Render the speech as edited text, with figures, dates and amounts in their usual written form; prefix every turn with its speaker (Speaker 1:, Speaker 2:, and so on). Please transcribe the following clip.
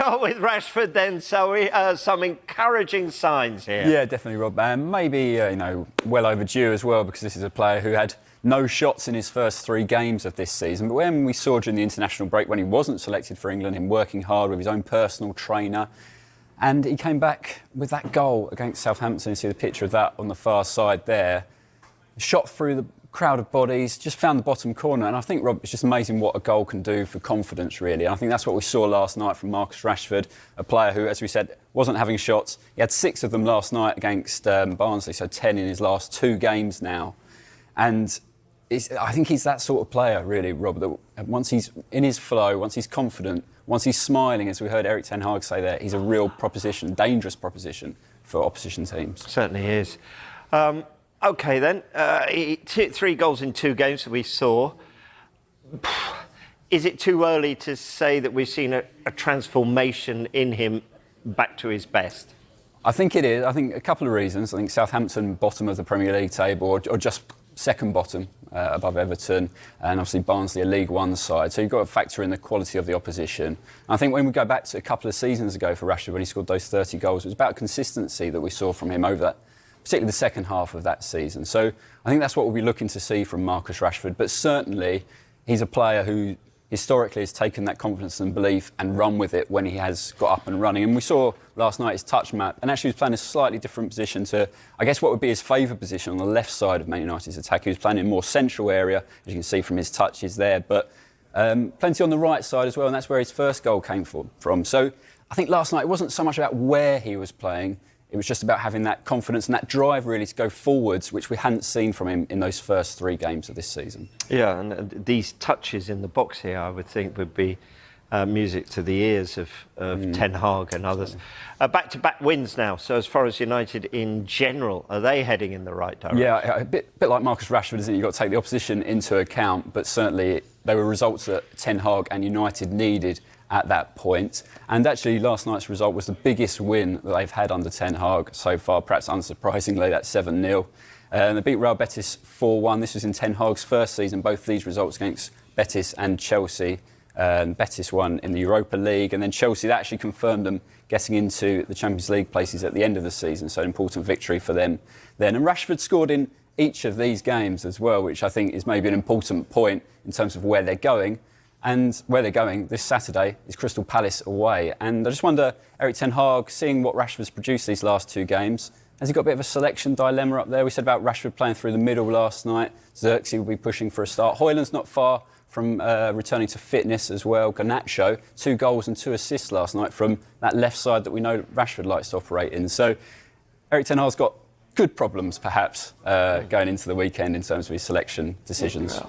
Speaker 1: start with Rashford then, so some encouraging signs here.
Speaker 2: Yeah, definitely, Rob. Maybe, well overdue as well, because this is a player who had no shots in his first 3 games of this season. But when we saw during the international break, when he wasn't selected for England, him working hard with his own personal trainer, and he came back with that goal against Southampton. You see the picture of that on the far side there. Shot through the crowd of bodies, just found the bottom corner. And I think, Rob, it's just amazing what a goal can do for confidence, really. And I think that's what we saw last night from Marcus Rashford, a player who, as we said, wasn't having shots. He had 6 of them last night against Barnsley, so 10 in his last 2 games now. And I think he's that sort of player, really, Rob, that once he's in his flow, once he's confident, once he's smiling, as we heard Erik ten Hag say there, he's a real proposition, dangerous proposition for opposition teams.
Speaker 1: Certainly is. OK, then. 3 goals in 2 games that we saw. Is it too early to say that we've seen a transformation in him back to his best?
Speaker 2: I think it is. I think a couple of reasons. I think Southampton, bottom of the Premier League table, or just second bottom above Everton, and obviously Barnsley, a League One side. So you've got to factor in the quality of the opposition. And I think when we go back to a couple of seasons ago for Rashford, when he scored those 30 goals, it was about consistency that we saw from him over that, particularly the second half of that season. So I think that's what we'll be looking to see from Marcus Rashford. But certainly he's a player who historically has taken that confidence and belief and run with it when he has got up and running. And we saw last night his touch map, and actually he was playing a slightly different position to, I guess, what would be his favoured position on the left side of Man United's attack. He was playing in a more central area, as you can see from his touches there, but plenty on the right side as well, and that's where his first goal came from. So I think last night it wasn't so much about where he was playing, it was just about having that confidence and that drive really to go forwards, which we hadn't seen from him in those first 3 games of this season.
Speaker 1: Yeah, and these touches in the box here, I would think, would be music to the ears of Ten Hag and others. Back-to-back wins now. So as far as United in general, are they heading in the right direction?
Speaker 2: Yeah, a bit like Marcus Rashford, isn't it? You've got to take the opposition into account, but certainly they were results that Ten Hag and United needed at that point. And actually last night's result was the biggest win that they've had under Ten Hag so far, perhaps unsurprisingly. That's 7-0. They beat Real Betis 4-1. This was in Ten Hag's first season, both these results against Betis and Chelsea. Betis won in the Europa League, and then Chelsea, that actually confirmed them getting into the Champions League places at the end of the season, so an important victory for them then. And Rashford scored in each of these games as well, which I think is maybe an important point in terms of where they're going. And where they're going this Saturday is Crystal Palace away. And I just wonder, Erik ten Hag, seeing what Rashford's produced these last 2 games, has he got a bit of a selection dilemma up there? We said about Rashford playing through the middle last night. Xerxes will be pushing for a start. Højlund's not far from returning to fitness as well. Garnacho, 2 goals and 2 assists last night from that left side that we know Rashford likes to operate in. So Erik ten Hag's got good problems, perhaps, going into the weekend in terms of his selection decisions.